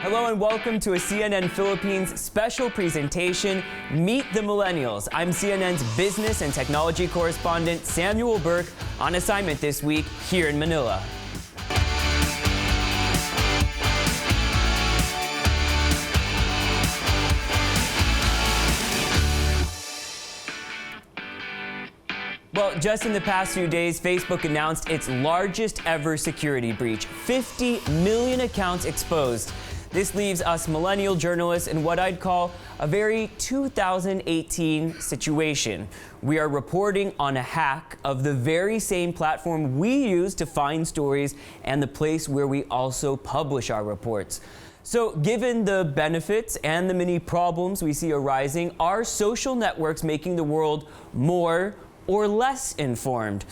Hello and welcome to a CNN Philippines special presentation, Meet the Millennials. I'm CNN's business and technology correspondent, Samuel Burke, on assignment this week here in Manila. Well, just in the past few days, Facebook announced its largest ever security breach, 50 million accounts exposed. This leaves us millennial journalists in what I'd call a very 2018 situation. We are reporting on a hack of the very same platform we use to find stories and the place where we also publish our reports. So given the benefits and the many problems we see arising, are social networks making the world more or less informed?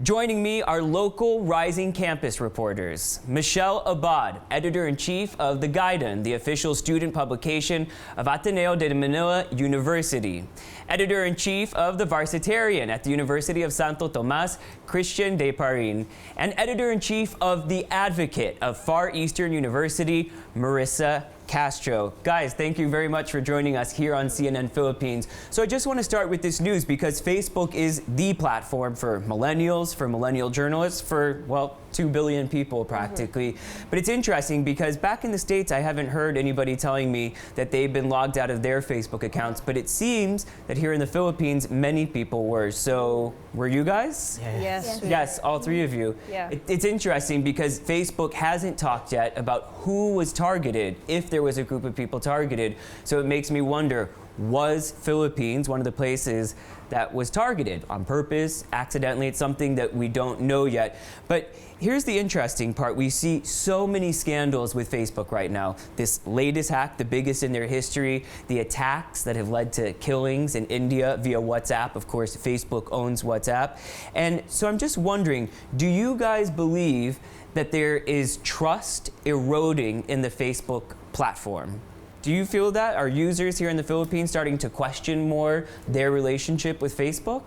Joining me are local Rising Campus reporters. Michelle Abad, editor-in-chief of The Guidon, the official student publication of Ateneo de Manila University. Editor-in-chief of The Varsitarian at the University of Santo Tomas, Christian De Parin. And editor-in-chief of The Advocate of Far Eastern University, Marissa Castro. Guys, thank you very much for joining us here on CNN Philippines. So I just want to start with this news because Facebook is the platform for millennials, for millennial journalists, for, well, 2 billion people practically. But it's interesting because back in the States, I haven't heard anybody telling me that they've been logged out of their Facebook accounts, but it seems that here in the Philippines, many people were. So were you guys? Yes. Yes, all three of you. Yeah. It's interesting because Facebook hasn't talked yet about who was targeted, if there was a group of people targeted. So it makes me wonder, was Philippines one of the places that was targeted on purpose, accidentally? It's something that we don't know yet. But here's the interesting part. We see so many scandals with Facebook right now. This latest hack, the biggest in their history, the attacks that have led to killings in India via WhatsApp. Of course, Facebook owns WhatsApp. And so I'm just wondering, do you guys believe that there is trust eroding in the Facebook platform? Do you feel that? Are users here in the Philippines starting to question more their relationship with Facebook?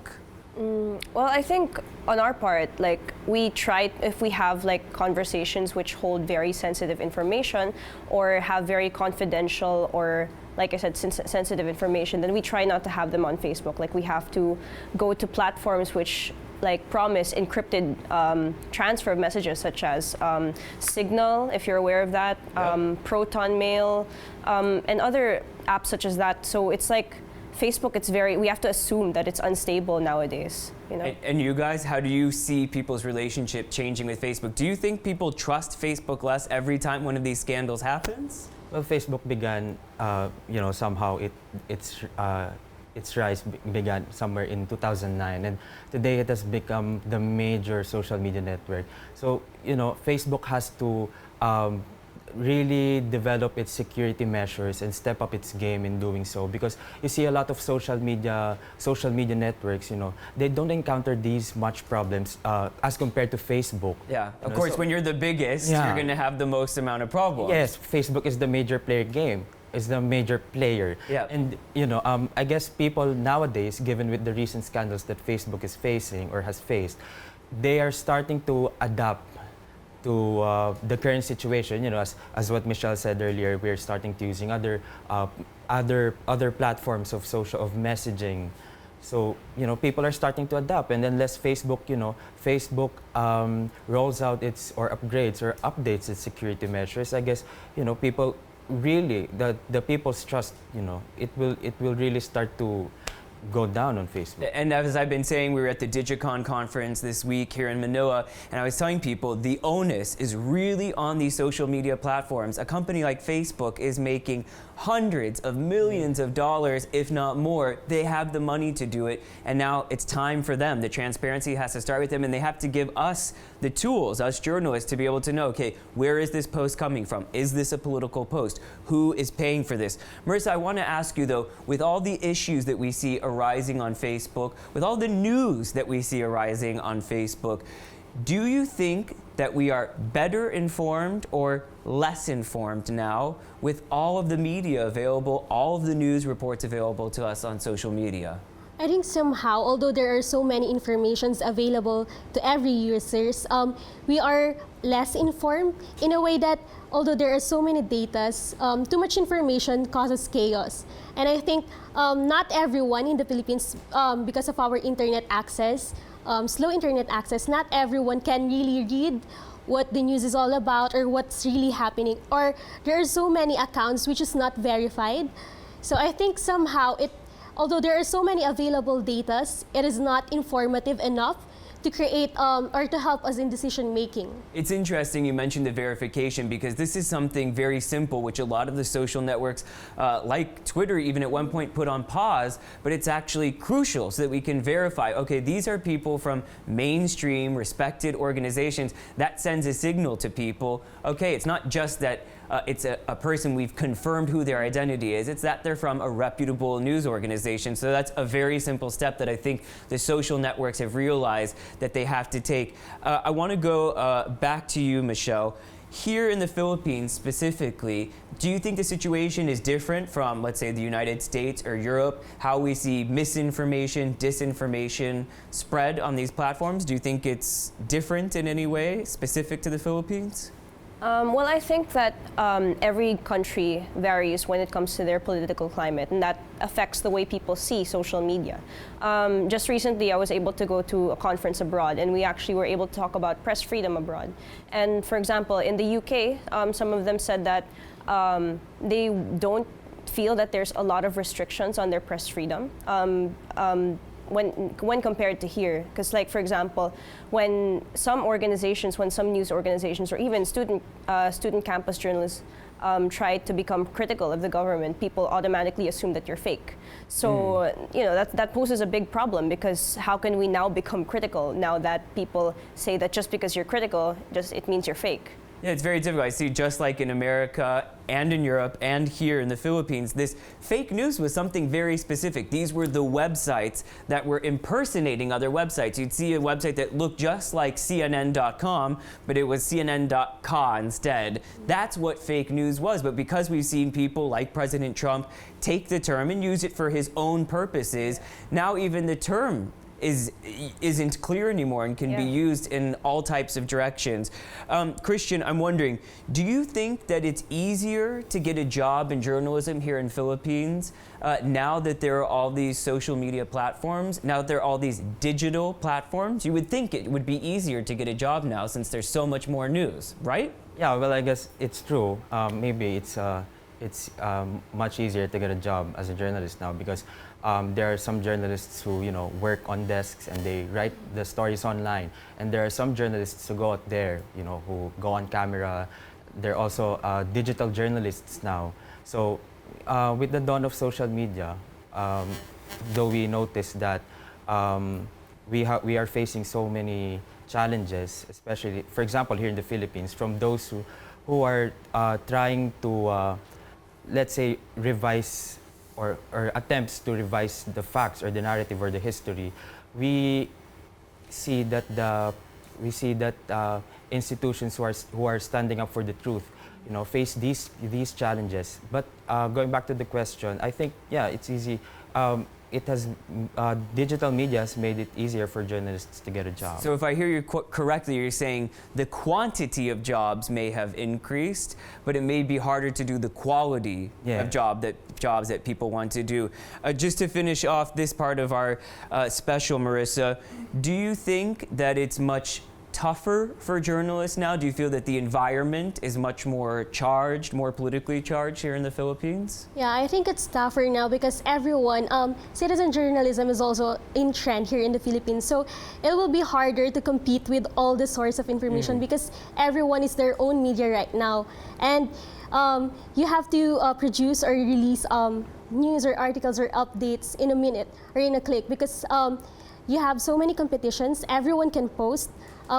Well, I think on our part, like, we try, if we have like conversations which hold very sensitive information or have very confidential or, like I said, sensitive information, then we try not to have them on Facebook. Like, we have to go to platforms which like promise encrypted transfer of messages, such as Signal, if you're aware of that, Proton Mail, and other apps such as that. So it's like Facebook, we have to assume that it's unstable nowadays. You know? And you guys, how do you see people's relationship changing with Facebook? Do you think people trust Facebook less every time one of these scandals happens? Well, Facebook began, somehow its rise began somewhere in 2009, and today it has become the major social media network. So, Facebook has to really develop its security measures and step up its game in doing so, because you see a lot of social media networks, they don't encounter these much problems as compared to Facebook. Yeah, of course, when you're the biggest, you're going to have the most amount of problems. Yes, Facebook is the major player. Yeah. And I guess people nowadays, given with the recent scandals that Facebook is facing or has faced, they are starting to adapt to the current situation. As what Michelle said earlier, we're starting to using other platforms of messaging. So people are starting to adapt, and unless Facebook rolls out upgrades or updates its security measures, I guess people really, the people's trust, it will really start to go down on Facebook. And as I've been saying, we were at the Digicon conference this week here in Manila, and I was telling people the onus is really on these social media platforms. A company like Facebook is making hundreds of millions of dollars, if not more. They have the money to do it, and now it's time for them. The transparency has to start with them, and they have to give us the tools, us journalists, to be able to know, okay, where is this post coming from? Is this a political post? Who is paying for this? Marissa, I want to ask you though, with all the issues that we see arising on Facebook, with all the news that we see arising on Facebook, do you think that we are better informed or less informed now with all of the media available, all of the news reports available to us on social media? I think somehow, although there are so many informations available to every users, we are less informed in a way that although there are so many datas, too much information causes chaos. And I think not everyone in the Philippines, because of our internet access, slow internet access, not everyone can really read what the news is all about or what's really happening. Or there are so many accounts which is not verified. So I think somehow although there are so many available datas, it is not informative enough to create or to help us in decision making. It's interesting you mentioned the verification because this is something very simple which a lot of the social networks like Twitter even at one point put on pause, but it's actually crucial so that we can verify, okay, these are people from mainstream respected organizations. That sends a signal to people, okay, it's not just that it's a person we've confirmed who their identity is. It's that they're from a reputable news organization. So that's a very simple step that I think the social networks have realized that they have to take. I want to go back to you, Michelle. Here in the Philippines specifically, do you think the situation is different from, let's say, the United States or Europe, how we see misinformation, disinformation spread on these platforms? Do you think it's different in any way, specific to the Philippines? Well, I think that every country varies when it comes to their political climate, and that affects the way people see social media. Just recently, I was able to go to a conference abroad, and we actually were able to talk about press freedom abroad. And for example, in the UK, some of them said that they don't feel that there's a lot of restrictions on their press freedom. When compared to here, because like for example, when some news organizations, or even student campus journalists try to become critical of the government, people automatically assume that you're fake. So that poses a big problem, because how can we now become critical now that people say that just because you're critical, it means you're fake? Yeah, it's very difficult. I see just like in America and in Europe and here in the Philippines, this fake news was something very specific. These were the websites that were impersonating other websites. You'd see a website that looked just like CNN.com, but it was CNN.ca instead. That's what fake news was. But because we've seen people like President Trump take the term and use it for his own purposes, now even the term isn't clear anymore and can be used in all types of directions. Christian, I'm wondering, do you think that it's easier to get a job in journalism here in Philippines now that there are all these social media platforms, now that there are all these digital platforms? You would think it would be easier to get a job now since there's so much more news, right? Yeah, well, I guess it's true. Maybe it's much easier to get a job as a journalist now, because there are some journalists who work on desks and they write the stories online, and there are some journalists who go out there who go on camera. There are also digital journalists now. So with the dawn of social media, though we notice that we are facing so many challenges, especially for example here in the Philippines, from those who are trying to let's say revise or attempts to revise the facts or the narrative or the history. We see that institutions who are standing up for the truth face these challenges. But going back to the question, I think it's easy. Digital media has made it easier for journalists to get a job. So if I hear you correctly, you're saying the quantity of jobs may have increased, but it may be harder to do the quality of jobs that people want to do. Just to finish off this part of our special, Marissa, do you think that it's much tougher for journalists now? Do you feel that the environment is much more charged, more politically charged here in the Philippines? Yeah, I think it's tougher now because everyone, citizen journalism is also in trend here in the Philippines. So it will be harder to compete with all the source of information because everyone is their own media right now. And you have to produce or release news or articles or updates in a minute or in a click, because you have so many competitions. Everyone can post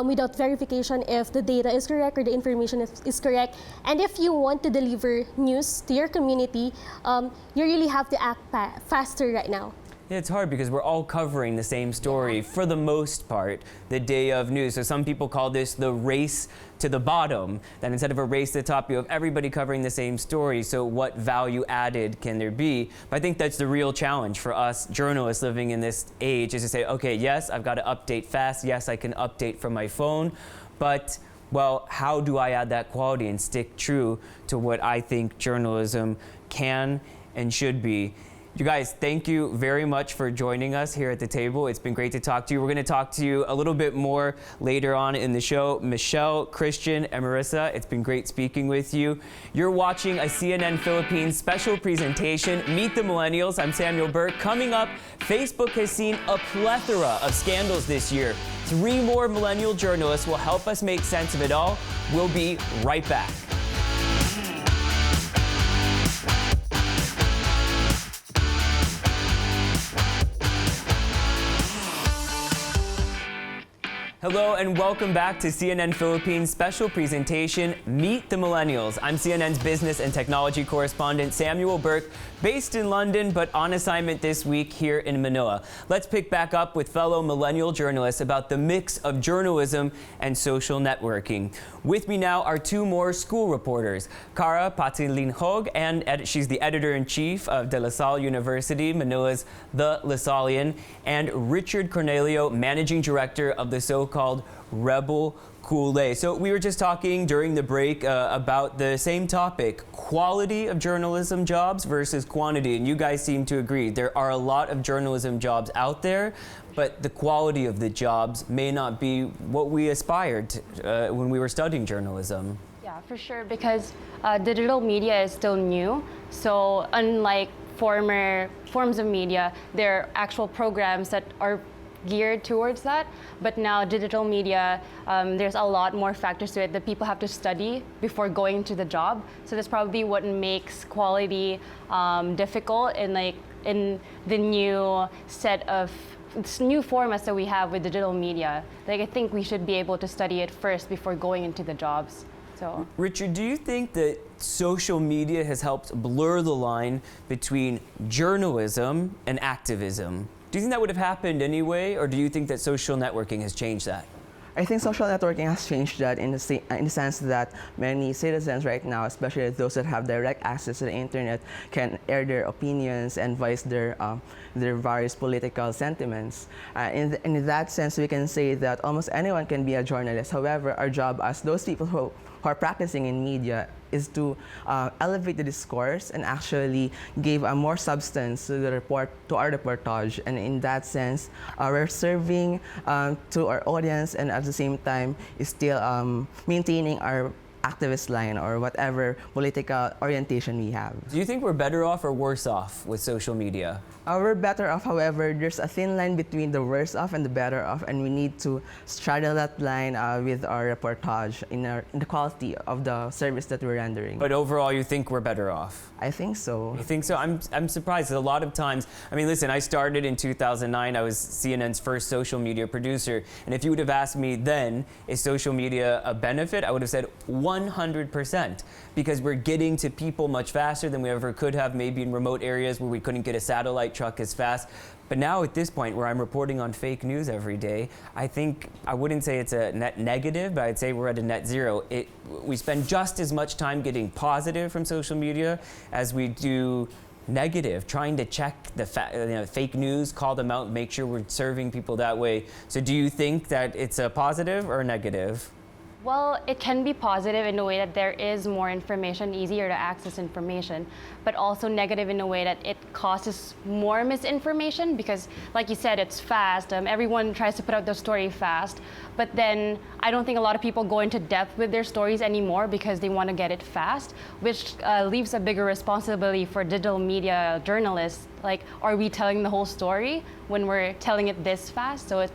without verification if the data is correct or the information is correct. And if you want to deliver news to your community, you really have to act faster right now. Yeah, it's hard because we're all covering the same story for the most part the day of news. So some people call this the race to the bottom, that instead of a race to the top, you have everybody covering the same story. So what value added can there be? But I think that's the real challenge for us journalists living in this age, is to say, okay, yes, I've got to update fast. Yes, I can update from my phone, but well, how do I add that quality and stick true to what I think journalism can and should be? You guys, thank you very much for joining us here at the table. It's been great to talk to you. We're going to talk to you a little bit more later on in the show. Michelle, Christian, and Marissa, it's been great speaking with you. You're watching a CNN Philippines special presentation, Meet the Millennials. I'm Samuel Burke. Coming up, Facebook has seen a plethora of scandals this year. 3 more millennial journalists will help us make sense of it all. We'll be right back. Hello and welcome back to CNN Philippines special presentation, Meet the Millennials. I'm CNN's business and technology correspondent, Samuel Burke, based in London, but on assignment this week here in Manila. Let's pick back up with fellow millennial journalists about the mix of journalism and social networking. With me now are 2 more school reporters, Cara Patilinhog, and she's the editor-in-chief of De La Salle University, Manila's The LaSallian, and Richard Cornelio, managing director of the so-called Rebel Kool-Aid. So we were just talking during the break about the same topic, quality of journalism jobs versus quantity, and you guys seem to agree. There are a lot of journalism jobs out there, but the quality of the jobs may not be what we aspired to when we were studying journalism. Yeah, for sure, because digital media is still new. So unlike former forms of media, there are actual programs that are geared towards that. But now digital media, there's a lot more factors to it that people have to study before going into the job. So that's probably what makes quality difficult in the new set of new formats that we have with digital media. Like, I think we should be able to study it first before going into the jobs. So, Richard, do you think that social media has helped blur the line between journalism and activism? Do you think that would have happened anyway, or do you think that social networking has changed that? I think social networking has changed that in the sense that many citizens right now, especially those that have direct access to the internet, can air their opinions and voice their various political sentiments. In that sense, we can say that almost anyone can be a journalist. However, our job as those people who are practicing in media is to elevate the discourse and actually give more substance to our reportage. And in that sense, we're serving to our audience, and at the same time is still maintaining our activist line or whatever political orientation we have. Do you think we're better off or worse off with social media? We're better off, however, there's a thin line between the worse off and the better off, and we need to straddle that line with our reportage in the quality of the service that we're rendering. But overall, you think we're better off? I think so. You think so? I'm surprised. A lot of times, I mean, listen, I started in 2009. I was CNN's first social media producer. And if you would have asked me then, is social media a benefit? I would have said 100%, because we're getting to people much faster than we ever could have, maybe in remote areas where we couldn't get a satellite truck as fast. But now at this point where I'm reporting on fake news every day, I wouldn't say it's a net negative, but I'd say we're at a net zero. We spend just as much time getting positive from social media as we do negative, trying to check the fake news, call them out, make sure we're serving people that way. So do you think that it's a positive or a negative? well, it can be positive in a way that there is more information, easier to access information, but also negative in a way that it causes more misinformation because, like you said, it's fast. Everyone tries to put out their story fast, but then I don't think a lot of people go into depth with their stories anymore because they want to get it fast, which leaves a bigger responsibility for digital media journalists. Like, are we telling the whole story when we're telling it this fast? So it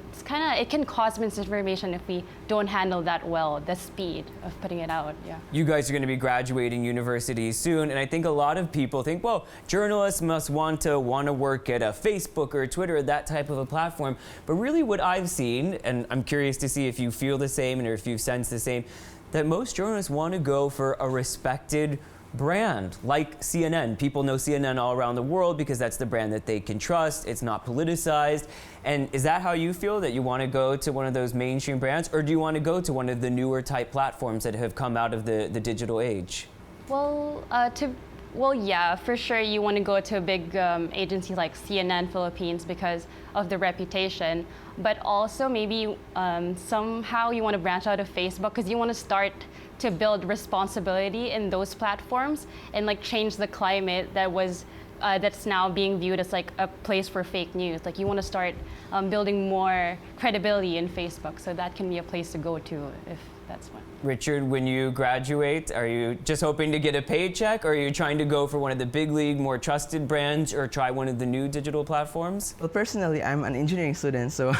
can cause misinformation if we don't handle that well, the speed of putting it out. Yeah. You guys are going to be graduating university soon, and I think a lot of people think, well, journalists must want to work at a Facebook or a Twitter, that type of a platform. But really what I've seen, and I'm curious to see if you feel the same or if you sense the same, that most journalists want to go for a respected brand like CNN. People know CNN all around the world because that's the brand that they can trust. It's not politicized. And is that how you feel, that you want to go to one of those mainstream brands, or do you want to go to one of the newer type platforms that have come out of the digital age? Well, yeah, for sure you want to go to a big agency like CNN Philippines because of the reputation, but also maybe somehow you want to branch out of Facebook because you want to start to build responsibility in those platforms and like change the climate that's now being viewed as like a place for fake news. Like you want to start building more credibility in Facebook, so that can be a place to go to if that's what. Richard, when you graduate, are you just hoping to get a paycheck, or are you trying to go for one of the big league, more trusted brands, or try one of the new digital platforms? Well, personally, I'm an engineering student, so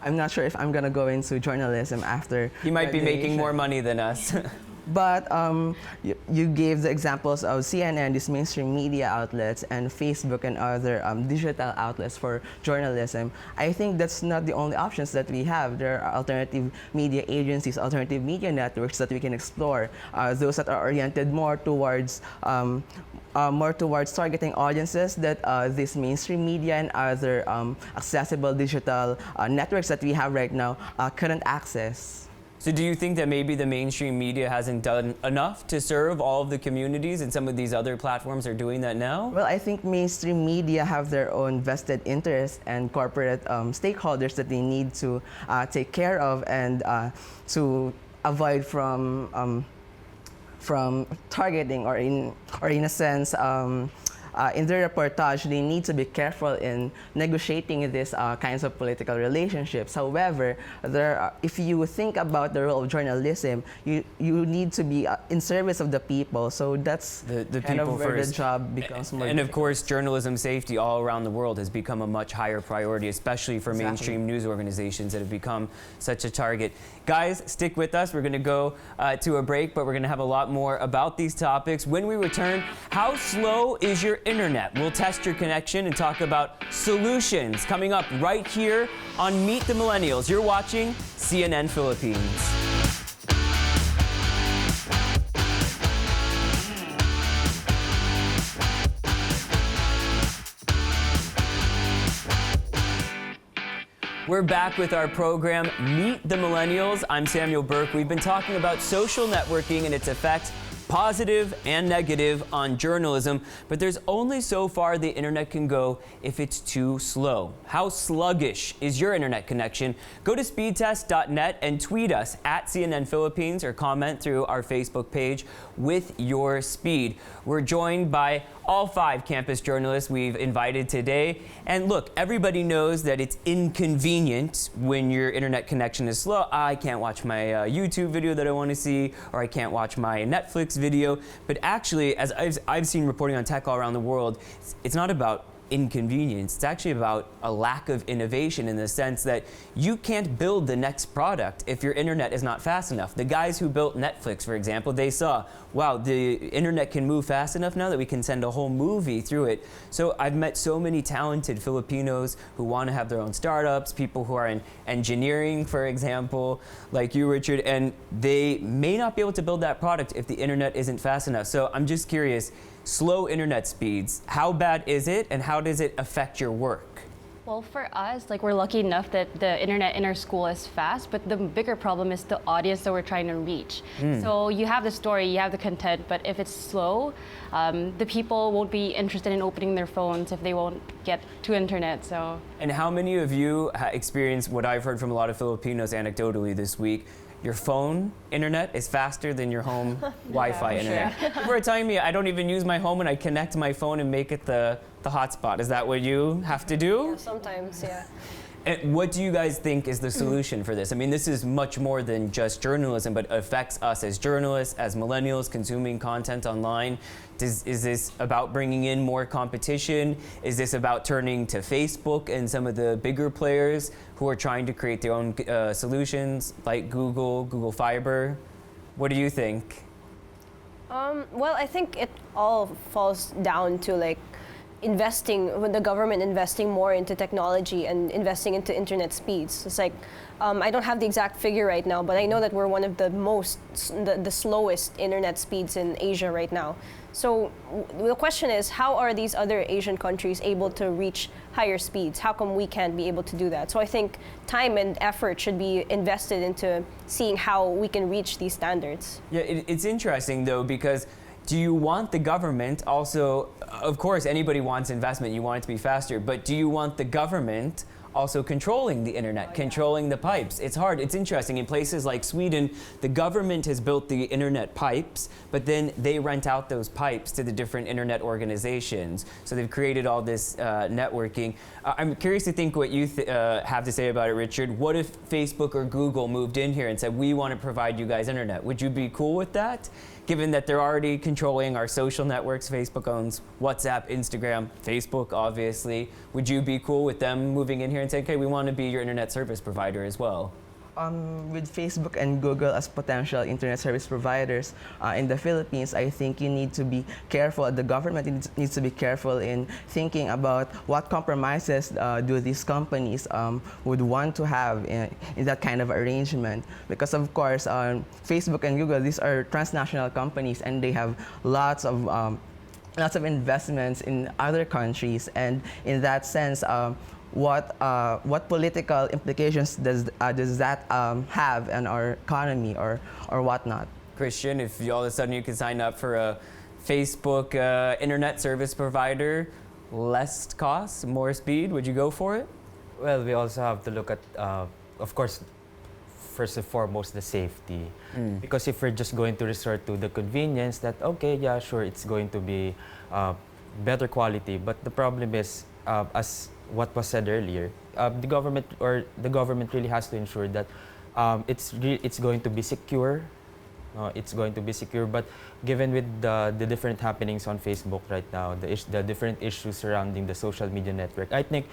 I'm not sure if I'm gonna go into journalism after. He might be making graduation. more money than us. But you gave the examples of CNN, these mainstream media outlets, and Facebook and other digital outlets for journalism. I think that's not the only options that we have. There are alternative media agencies, alternative media networks that we can explore. Those that are oriented more towards targeting audiences that this mainstream media and other accessible digital networks that we have right now couldn't access. So do you think that maybe the mainstream media hasn't done enough to serve all of the communities, and some of these other platforms are doing that now? Well, I think mainstream media have their own vested interests and corporate stakeholders that they need to take care of and to avoid from targeting, or in a sense, in their reportage, they need to be careful in negotiating these kinds of political relationships. However, if you think about the role of journalism, you need to be in service of the people. So that's the kind people of where first. the job becomes more. And of course, journalism safety all around the world has become a much higher priority, especially for mainstream news organizations that have become such a target. Guys, stick with us. We're going to go to a break, but we're going to have a lot more about these topics. When we return, how slow is your internet? We'll test your connection and talk about solutions coming up right here on Meet the Millennials. You're watching CNN Philippines. We're back with our program, Meet the Millennials. I'm Samuel Burke. We've been talking about social networking and its effects, positive and negative, on journalism, but there's only so far the internet can go if it's too slow. How sluggish is your internet connection? Go to speedtest.net and tweet us at CNN Philippines, or comment through our Facebook page with your speed. We're joined by all 5 campus journalists we've invited today. And look, everybody knows that it's inconvenient when your internet connection is slow. I can't watch my YouTube video that I want to see, or I can't watch my Netflix video. But actually, as I've seen reporting on tech all around the world, it's not about inconvenience. It's actually about a lack of innovation, in the sense that you can't build the next product if your internet is not fast enough. The guys who built Netflix, for example, they saw, wow, the internet can move fast enough now that we can send a whole movie through it. So I've met so many talented Filipinos who want to have their own startups, people who are in engineering, for example, like you, Richard, and they may not be able to build that product if the internet isn't fast enough. So I'm just curious, slow internet speeds, how bad is it, and how does it affect your work? Well, for us, like, we're lucky enough that the internet in our school is fast, but the bigger problem is the audience that we're trying to reach. So you have the story, you have the content, but if it's slow, the people won't be interested in opening their phones if they won't get to internet. So. And how many of you experienced what I've heard from a lot of Filipinos anecdotally this week? Your phone internet is faster than your home Wi-Fi internet. Sure. People are telling me I don't even use my home, and I connect my phone and make it the hotspot. Is that what you have to do? Yeah, sometimes, yeah. And what do you guys think is the solution for this? I mean, this is much more than just journalism, but affects us as journalists, as millennials consuming content online. Is this about bringing in more competition? Is this about turning to Facebook and some of the bigger players who are trying to create their own solutions, like Google Fiber? What do you think? Well, I think it all falls down to, like, with the government investing more into technology and investing into internet speeds. It's like, I don't have the exact figure right now, but I know that we're one of the slowest internet speeds in Asia right now. So the question is, how are these other Asian countries able to reach higher speeds? How come we can't be able to do that? So I think time and effort should be invested into seeing how we can reach these standards. Yeah, it's interesting though, because do you want the government also, of course, anybody wants investment, you want it to be faster, but do you want the government also controlling the internet, controlling the pipes? It's hard. It's interesting. In places like Sweden, the government has built the internet pipes, but then they rent out those pipes to the different internet organizations. So they've created all this networking. I'm curious to think what you have to say about it, Richard. What if Facebook or Google moved in here and said, we want to provide you guys internet? Would you be cool with that? Given that they're already controlling our social networks, Facebook owns WhatsApp, Instagram, Facebook, obviously. Would you be cool with them moving in here and saying, okay, we want to be your internet service provider as well? With Facebook and Google as potential internet service providers in the Philippines, I think you need to be careful. The government needs to be careful in thinking about what compromises do these companies would want to have in that kind of arrangement. Because of course, Facebook and Google, these are transnational companies, and they have lots of investments in other countries, and in that sense, what political implications does that have on our economy or whatnot? Christian, if all of a sudden you could sign up for a Facebook internet service provider, less cost, more speed, would you go for it? Well, we also have to look at, of course, first and foremost, the safety. Because if we're just going to resort to the convenience that, okay, yeah, sure, it's going to be better quality, but the problem is, as what was said earlier, the government really has to ensure that it's going to be secure. It's going to be secure, but given with the different happenings on Facebook right now, the different issues surrounding the social media network, I think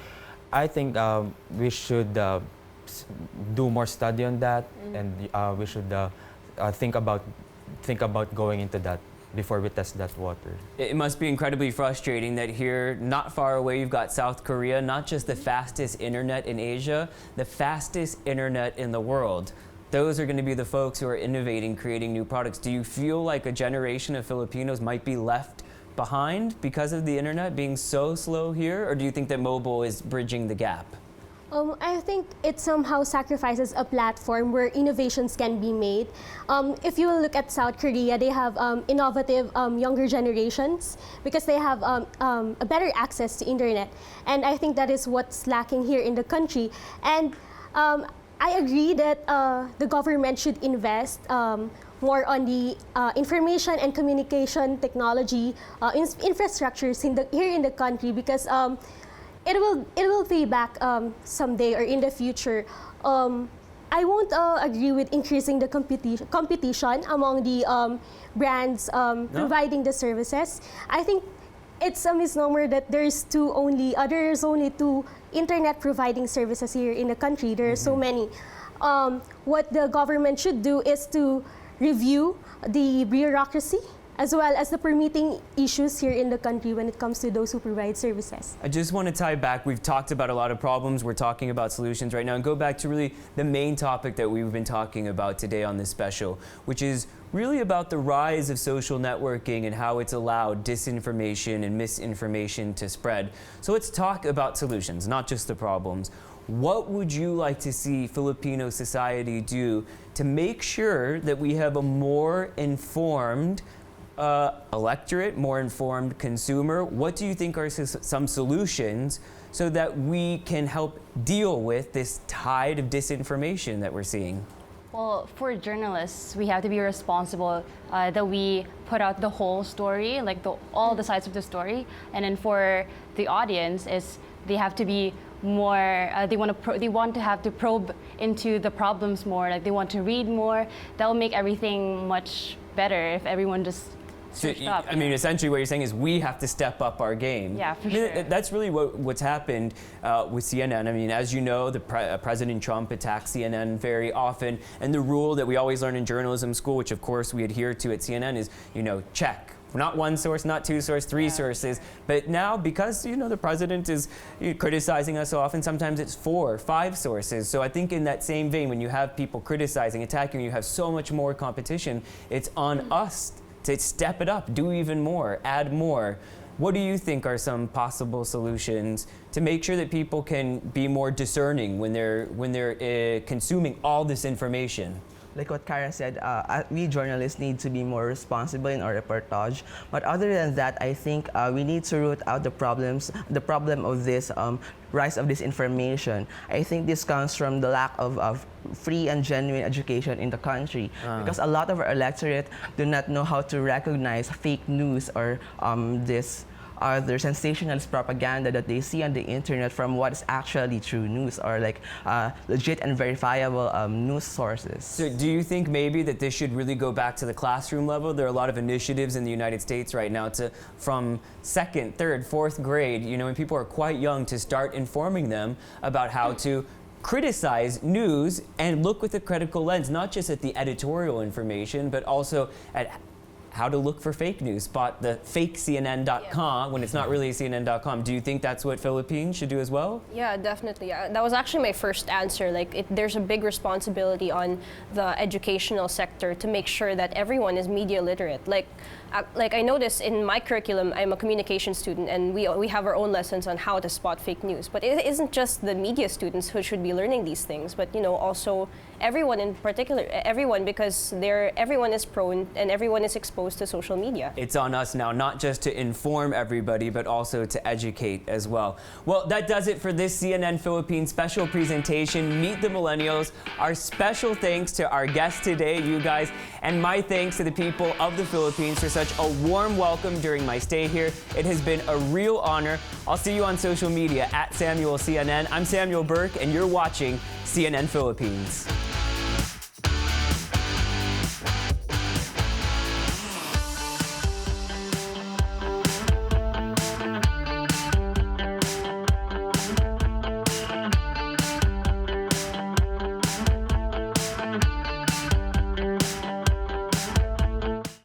we should do more study on that, and we should think about going into that before we test that water. It must be incredibly frustrating that here, not far away, you've got South Korea, not just the fastest internet in Asia, the fastest internet in the world. Those are going to be the folks who are innovating, creating new products. Do you feel like a generation of Filipinos might be left behind because of the internet being so slow here, or do you think that mobile is bridging the gap? I think it somehow sacrifices a platform where innovations can be made. If you look at South Korea, they have innovative younger generations because they have a better access to internet. And I think that is what's lacking here in the country. And I agree that the government should invest more on the information and communication technology infrastructures here in the country, because it will pay back someday or in the future. I won't agree with increasing the competition among the brands providing the services. I think it's a misnomer that there's only two internet providing services here in the country. There are so many. What the government should do is to review the bureaucracy as well as the permitting issues here in the country when it comes to those who provide services. I just want to tie back. We've talked about a lot of problems. We're talking about solutions right now, and go back to really the main topic that we've been talking about today on this special, which is really about the rise of social networking and how it's allowed disinformation and misinformation to spread. So let's talk about solutions, not just the problems. What would you like to see Filipino society do to make sure that we have a more informed electorate, more informed consumer? What do you think are some solutions so that we can help deal with this tide of disinformation that we're seeing? Well, for journalists, we have to be responsible that we put out the whole story, like all the sides of the story. And then for the audience, they have to be more. They want to have to probe into the problems more. Like they want to read more. That will make everything much better if everyone just. So, I mean, essentially what you're saying is we have to step up our game. Yeah, for sure. That's really what's happened with CNN. I mean, as you know, President Trump attacks CNN very often, and the rule that we always learn in journalism school, which of course we adhere to at CNN, is, check. not one source, not two sources, three sources. But now, because the president is criticizing us so often, sometimes it's 4, 5 sources. So I think in that same vein, when you have people criticizing, attacking, you have so much more competition. It's on us to step it up, do even more, add more. What do you think are some possible solutions to make sure that people can be more discerning when they're consuming all this information? Like what Kara said, we journalists need to be more responsible in our reportage. But other than that, I think we need to root out the problem of this rise of disinformation. I think this comes from the lack of free and genuine education in the country, because a lot of our electorate do not know how to recognize fake news or this other sensationalist propaganda that they see on the internet from what is actually true news or like legit and verifiable news sources. So do you think maybe that this should really go back to the classroom level? There are a lot of initiatives in the United States right now from 2nd, 3rd, 4th grade, when people are quite young, to start informing them about how to criticize news and look with a critical lens, not just at the editorial information, but also at how to look for fake news, spot the fake CNN.com when it's not really CNN.com. Do you think that's what Philippines should do as well? Yeah, definitely. That was actually my first answer. There's a big responsibility on the educational sector to make sure that everyone is media literate. Like I noticed in my curriculum, I'm a communication student, and we have our own lessons on how to spot fake news. But it isn't just the media students who should be learning these things, but also everyone in particular, everyone, because everyone is prone and everyone is exposed to social media. It's on us now, not just to inform everybody, but also to educate as well. Well, that does it for this CNN Philippines special presentation, Meet the Millennials. Our special thanks to our guests today, you guys, and my thanks to the people of the Philippines for such a warm welcome during my stay here. It has been a real honor. I'll see you on social media @SamuelCNN. I'm Samuel Burke, and you're watching CNN Philippines.